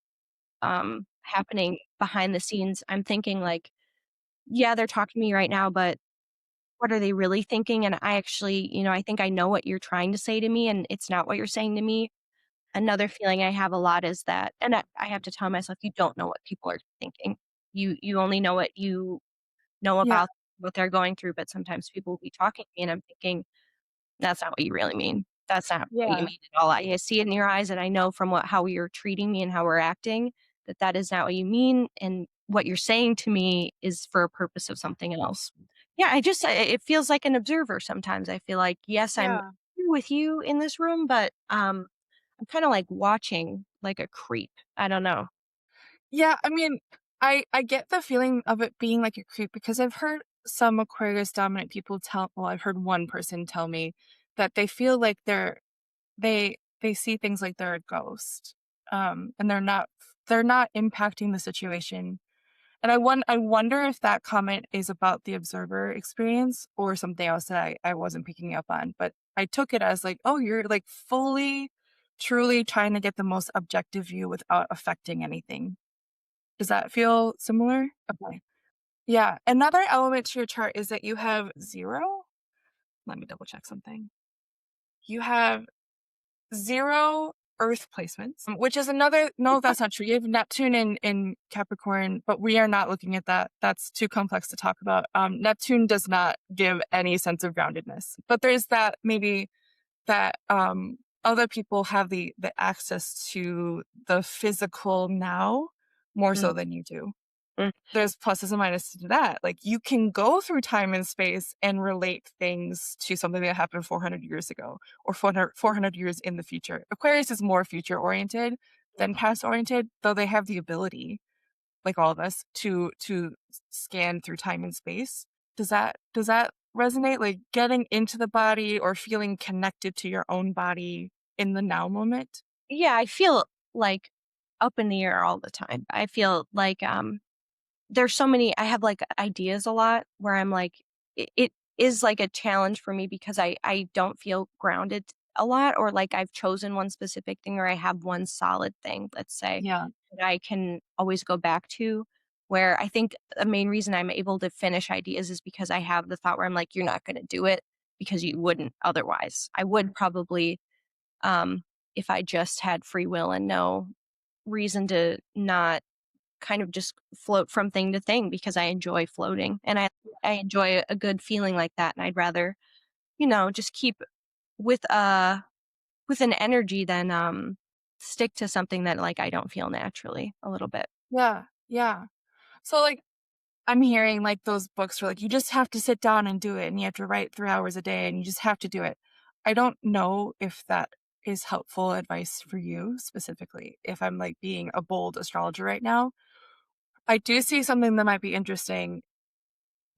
happening behind the scenes, I'm thinking, like, yeah, they're talking to me right now, but what are they really thinking? And I actually, I think I know what you're trying to say to me, and it's not what you're saying to me. Another feeling I have a lot is that, and I have to tell myself, you don't know what people are thinking. You only know what you know Yeah. about what they're going through, but sometimes people will be talking to me and I'm thinking, that's not what you really mean. That's not what you Yeah. mean at all. I see it in your eyes and I know from how you're treating me and how we're acting that that is not what you mean, and what you're saying to me is for a purpose of something else. Yeah, it feels like an observer sometimes. I feel like, yes, I'm Yeah. here with you in this room, but I'm kinda like watching like a creep. I don't know. Yeah. I mean, I get the feeling of it being like a creep because I've heard some Aquarius dominant people well, I've heard one person tell me that they feel like they see things like they're a ghost. And they're not impacting the situation. And I wonder if that comment is about the observer experience or something else that I wasn't picking up on. But I took it as like, oh, you're like fully, truly trying to get the most objective view without affecting anything. Does that feel similar? Okay. Yeah. Another element to your chart is that you have zero. Let me double check something. You have zero Earth placements, which is another no, that's not true. You have Neptune in Capricorn, but we are not looking at that. That's too complex to talk about. Neptune does not give any sense of groundedness. But there's that maybe that other people have the access to the physical now more Mm, so than you do. mm. There's pluses and minuses to that. Like, you can go through time and space and relate things to something that happened 400 years ago or 400 years in the future. Aquarius is more future oriented than past oriented, though they have the ability, like all of us, to scan through time and space. Does that resonate? Like getting into the body or feeling connected to your own body in the now moment? Yeah, I feel like up in the air all the time. I feel like there's so many, I have like ideas a lot where I'm like it is like a challenge for me because I don't feel grounded a lot, or like I've chosen one specific thing, or I have one solid thing, let's say, Yeah. that I can always go back to, where I think the main reason I'm able to finish ideas is because I have the thought where I'm like, you're not going to do it because you wouldn't otherwise. I would probably, um if I just had free will and no reason to not kind of just float from thing to thing, because I enjoy floating and I enjoy a good feeling like that, and I'd rather, just keep with with an energy than stick to something that like I don't feel naturally a little bit. Yeah. Yeah. So like I'm hearing like those books where like you just have to sit down and do it and you have to write 3 hours a day and you just have to do it. I don't know if that is helpful advice for you specifically, if I'm like being a bold astrologer right now. I do see something that might be interesting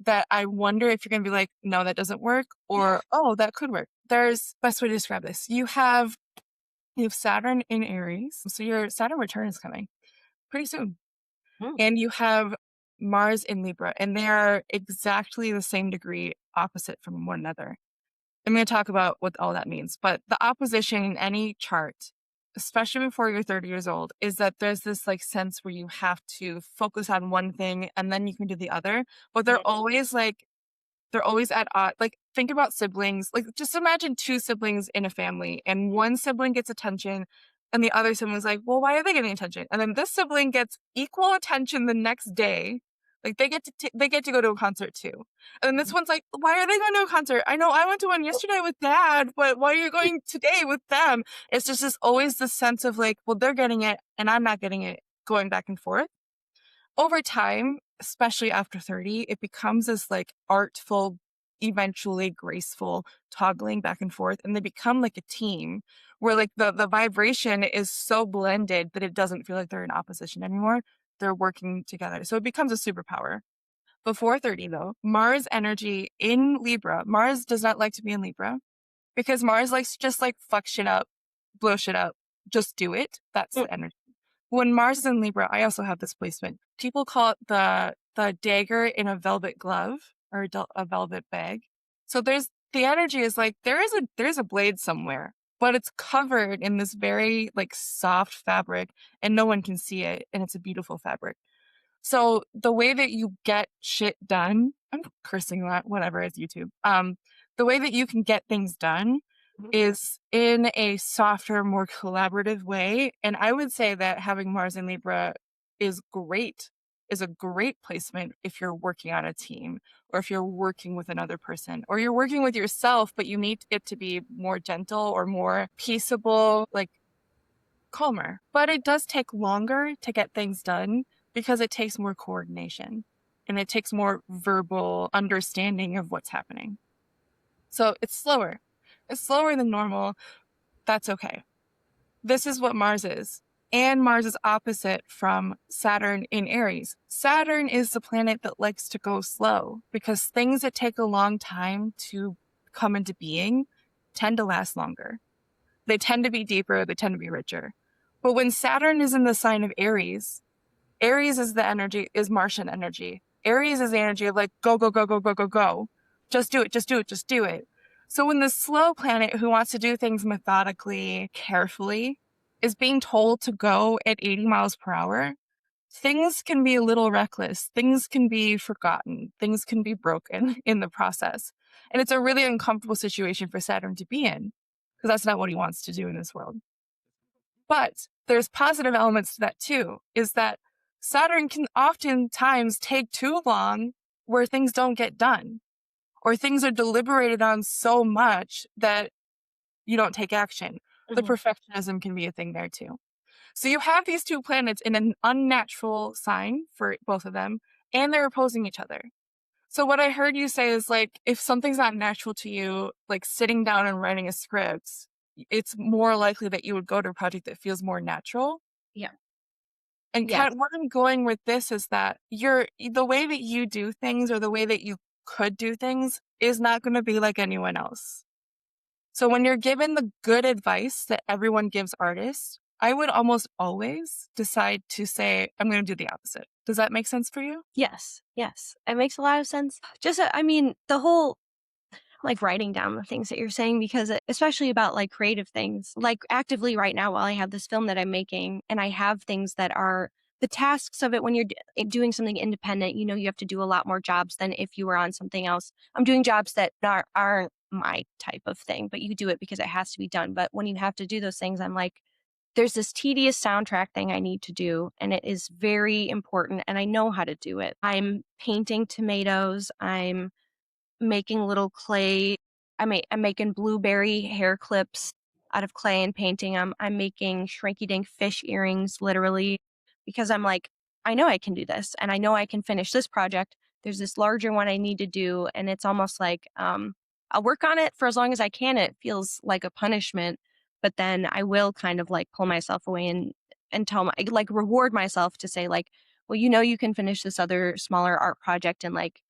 that I wonder if you're going to be like, no, that doesn't work, or, oh, that could work. There's best way to describe this. You have Saturn in Aries. So your Saturn return is coming pretty soon. Mm, And you have Mars in Libra, and they are exactly the same degree opposite from one another. I'm going to talk about what all that means. But the opposition in any chart, especially before you're 30 years old, is that there's this like sense where you have to focus on one thing and then you can do the other. But mhm, they're always at odds. Like, think about siblings. Like, just imagine two siblings in a family, and one sibling gets attention, and the other sibling's like, well, why are they getting attention? And then this sibling gets equal attention the next day. Like, they get to go to a concert too. And then this mhm. one's like, why are they going to a concert? I know I went to one yesterday with dad, but why are you going today with them? It's just always this sense of like, well, they're getting it and I'm not getting it, going back and forth. Over time, especially after 30, it becomes this like artful, eventually graceful toggling back and forth. And they become like a team where like the vibration is so blended that it doesn't feel like they're in opposition anymore. They're working together. So it becomes a superpower. Before 30, though, Mars energy in Libra, Mars does not like to be in Libra because Mars likes to just like fuck shit up, blow shit up, just do it. That's Mm, the energy. When Mars is in Libra, I also have this placement. People call it the dagger in a velvet glove or a velvet bag. So the energy is like there's a blade somewhere, but it's covered in this very like soft fabric and no one can see it, and it's a beautiful fabric. So the way that you get shit done, I'm cursing a lot, whatever, it's YouTube. The way that you can get things done mhm, is in a softer, more collaborative way. And I would say that having Mars in Libra is great, is a great placement if you're working on a team or if you're working with another person or you're working with yourself, but you need it to be more gentle or more peaceable, like calmer. But it does take longer to get things done because it takes more coordination and it takes more verbal understanding of what's happening. So it's slower. It's slower than normal. That's okay. This is what Mars is. And Mars is opposite from Saturn in Aries. Saturn is the planet that likes to go slow because things that take a long time to come into being tend to last longer. They tend to be deeper, they tend to be richer. But when Saturn is in the sign of Aries, Aries is the energy, is Martian energy. Aries is the energy of like, go, go, go, go, go, go, go. Just do it, just do it, just do it. So when the slow planet who wants to do things methodically, carefully, is being told to go at 80 miles per hour, things can be a little reckless. Things can be forgotten. Things can be broken in the process. And it's a really uncomfortable situation for Saturn to be in because that's not what he wants to do in this world. But there's positive elements to that too, is that Saturn can oftentimes take too long where things don't get done or things are deliberated on so much that you don't take action. The mhm. perfectionism can be a thing there too. So you have these two planets in an unnatural sign for both of them, and they're opposing each other. So what I heard you say is like, if something's not natural to you, like sitting down and writing a script, it's more likely that you would go to a project that feels more natural. Yeah. And Yes. where I'm going with this is that the way that you do things or the way that you could do things is not going to be like anyone else. So when you're given the good advice that everyone gives artists, I would almost always decide to say, I'm going to do the opposite. Does that make sense for you? Yes. Yes. It makes a lot of sense. Just, I mean, the whole like writing down the things that you're saying because especially about like creative things like actively right now while I have this film that I'm making and I have things that are the tasks of it when you're doing something independent, you know, you have to do a lot more jobs than if you were on something else. I'm doing jobs that aren't my type of thing, but you do it because it has to be done. But when you have to do those things, I'm like, there's this tedious soundtrack thing I need to do, and it is very important, and I know how to do it. I'm painting tomatoes. I'm making little clay. I'm making blueberry hair clips out of clay and painting them. I'm making shrinky dink fish earrings, literally, because I'm like, I know I can do this, and I know I can finish this project. There's this larger one I need to do, and it's almost like I'll work on it for as long as I can. It feels like a punishment, but then I will kind of like pull myself away and tell my like reward myself to say like, well, you can finish this other smaller art project, and like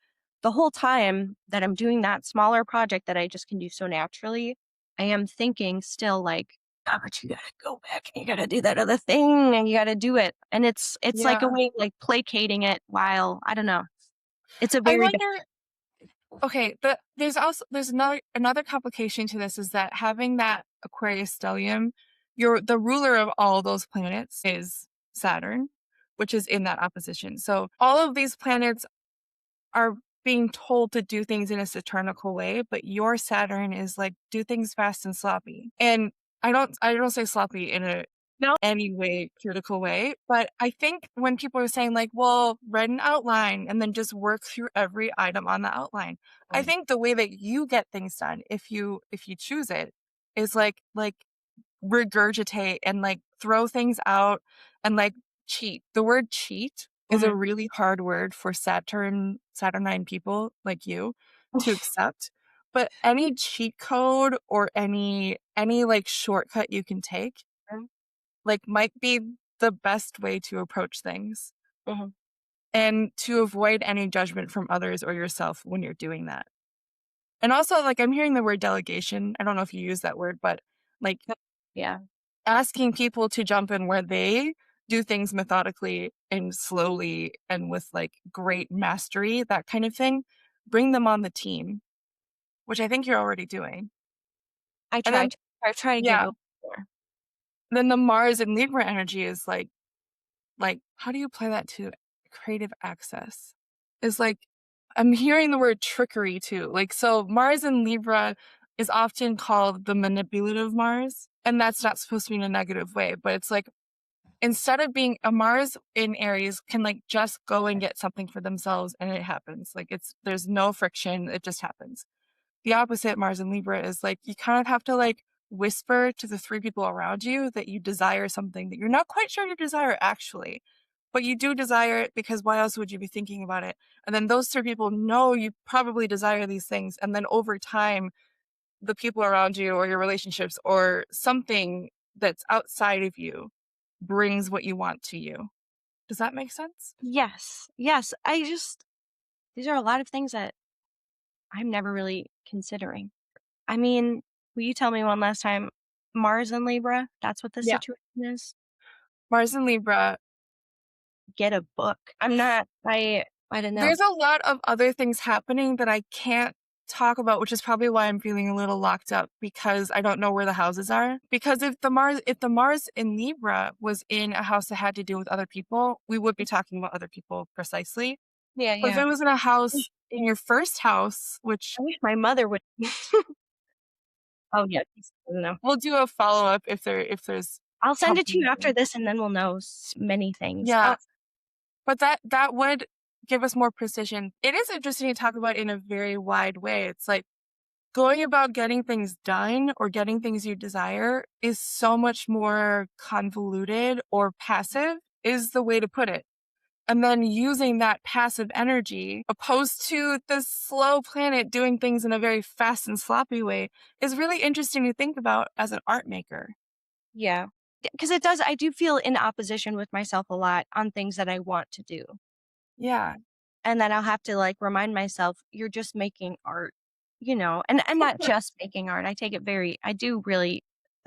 the whole time that I'm doing that smaller project that I just can do so naturally, I am thinking still like, "Ah, but you gotta go back and you gotta do that other thing and you gotta do it." And it's like a Yeah. way of like placating it while I don't know. It's a I very bad. wonder, okay, there's another complication to this is that having that Aquarius stellium, the ruler of all those planets is Saturn, which is in that opposition. So all of these planets are being told to do things in a saturnal way, but your Saturn is like do things fast and sloppy. And I don't say sloppy in a No. any way critical way, but I think when people are saying like, well, write an outline and then just work through every item on the outline. I think the way that you get things done, if you choose it, is like regurgitate and like throw things out and like cheat. The word cheat is a Mhm. really hard word for Saturnine people like you to accept. But any cheat code or any like shortcut you can take like might be the best way to approach things Mhm. and to avoid any judgment from others or yourself when you're doing that. And also like I'm hearing the word delegation. I don't know if you use that word, but like Yeah. asking people to jump in where they do things methodically and slowly and with like great mastery, that kind of thing, bring them on the team, which I think you're already doing. I And try then, to I try to give yeah, a more. then the Mars and Libra energy is like, how do you apply that to creative access? Is like, I'm hearing the word trickery too. Like, so Mars in Libra is often called the manipulative Mars. And that's not supposed to be in a negative way, but it's like, instead of being a Mars in Aries can like just go and get something for themselves and it happens. Like there's no friction, it just happens. The opposite Mars in Libra is like you kind of have to like whisper to the three people around you that you desire something that you're not quite sure you desire actually, but you do desire it because why else would you be thinking about it? And then those three people know you probably desire these things. And then over time, the people around you or your relationships or something that's outside of you brings what you want to you. Does that make sense? Yes. Yes. These are a lot of things that I'm never really considering. I mean, will you tell me one last time? Mars and Libra, that's what the Yeah. situation is? Mars and Libra. Get a book. I don't know. There's a lot of other things happening that I can't talk about, which is probably why I'm feeling a little locked up because I don't know where the houses are. Because if the Mars in Libra was in a house that had to do with other people, we would be talking about other people precisely. Yeah, But if yeah. it was in a Wish house in your first house, which I wish my mother would. Oh, yeah, I don't know. we'll do a follow-up if there's I'll send it to you after confirmation. this, and then we'll know many things. Yeah. But that would give us more precision. It is interesting to talk about in a very wide way. It's like going about getting things done or getting things you desire is so much more convoluted or passive is the way to put it. And then using that passive energy opposed to this slow planet doing things in a very fast and sloppy way is really interesting to think about as an art maker. Yeah, because it does. I do feel in opposition with myself a lot on things that I want to do. Yeah. And then I'll have to, like, remind myself, "You're just making art," And I'm not just making art. I do really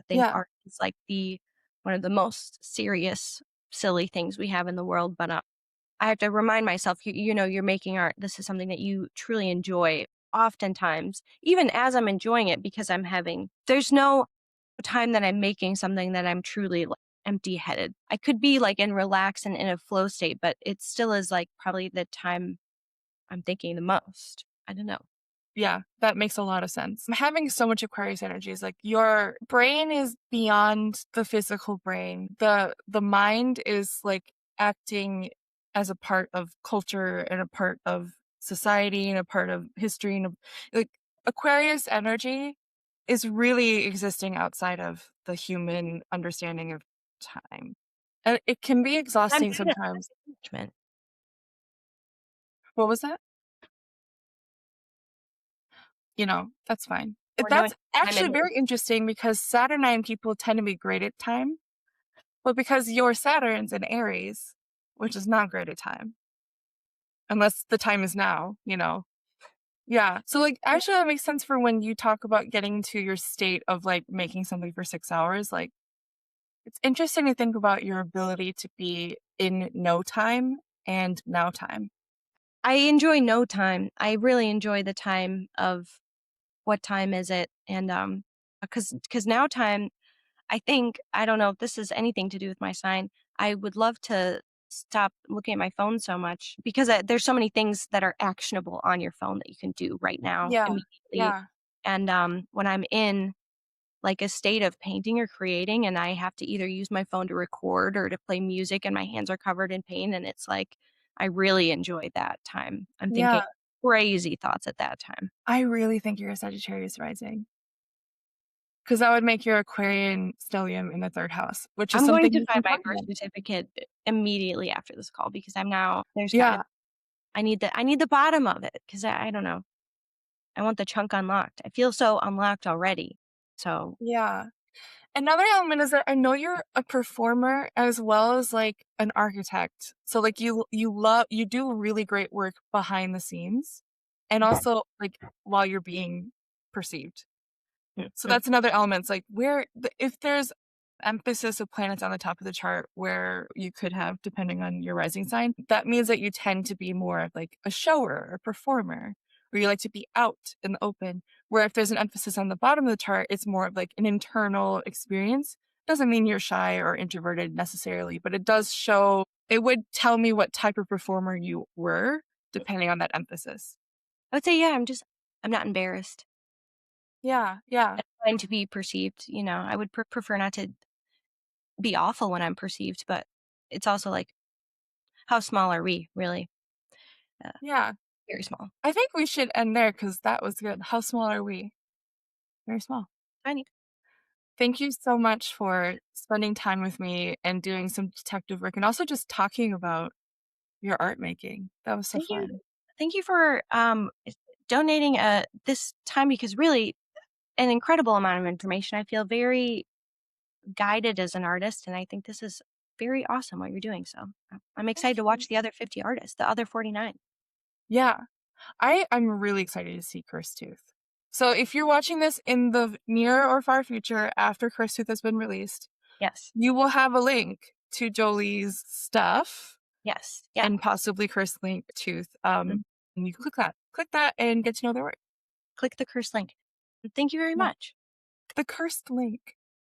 think Yeah. art is, like, the one of the most serious, silly things we have in the world, but, I have to remind myself, you're making art. This is something that you truly enjoy oftentimes, even as I'm enjoying it because there's no time that I'm making something that I'm truly, like, empty-headed. I could be, like, in relax and in a flow state, but it still is, like, probably the time I'm thinking the most. I don't know. Yeah, that makes a lot of sense. Having so much Aquarius energy is like your brain is beyond the physical brain. The mind is like acting as a part of culture and a part of society and a part of history like Aquarius energy is really existing outside of the human understanding of time. And it can be I'm exhausting bad at sometimes. management. What was that? that's fine. or knowing That's time in actually mood. very interesting because Saturnine people tend to be great at time, but because your Saturn's in Aries, which is not great at time, unless the time is now. Yeah. So, like, Yeah. actually, that makes sense for when you talk about getting to your state of like making something for 6 hours. Like, it's interesting to think about your ability to be in no time and now time. I enjoy no time. I really enjoy the time of what time is it, and, because now time, I think I don't know if this has anything to do with my sign. I would love to stop looking at my phone so much because, there's so many things that are actionable on your phone that you can do right now Yeah. immediately, Yeah. and, when I'm in, like, a state of painting or creating and I have to either use my phone to record or to play music and my hands are covered in paint, and it's like, I really enjoy that time. I'm thinking Yeah. crazy thoughts at that time. I really think you're a Sagittarius rising because that would make your Aquarian stellium in the third house, which is I'm going something to we find can my talk birth about. certificate immediately after this call because I'm now there's gotta Yeah. I need the bottom of it because I don't know. I want the chunk unlocked. I feel so unlocked already. So, Yeah. Another element is that I know you're a performer as well as like an architect. So like you do really great work behind the scenes and also like while you're being perceived. So mhm. that's another element. It's like if there's emphasis of planets on the top of the chart where you could have, depending on your rising sign, that means that you tend to be more of like a shower or performer, or you like to be out in the open. Where if there's an emphasis on the bottom of the chart, it's more of like an internal experience. Doesn't mean you're shy or introverted necessarily, but it does show, it would tell me what type of performer you were, depending on that emphasis. I would say, yeah, I'm not embarrassed. Yeah, yeah, I'm trying to be perceived, I would prefer not to be awful when I'm perceived, but it's also like, how small are we, really? Uh, yeah. very small. I think we should end there because that was good. How small are we? Very small. Tiny. Thank you so much for spending time with me and doing some detective work and also just talking about your art making. That was so Thank you. fun. Thank you for donating this time because really an incredible amount of information. I feel very guided as an artist, and I think this is very awesome what you're doing. So I'm Thank excited to you. watch the other 50 artists, the other 49. Yeah, I'm really excited to see Cursed Tooth. So if you're watching this in the near or far future after Cursed Tooth has been released, Yes, you will have a link to Jolie's stuff yes, yeah. and possibly Cursed Link Tooth. Mhm. And you can click that and get to know their work. Click the curse link. Thank you very Yeah, much. the cursed link.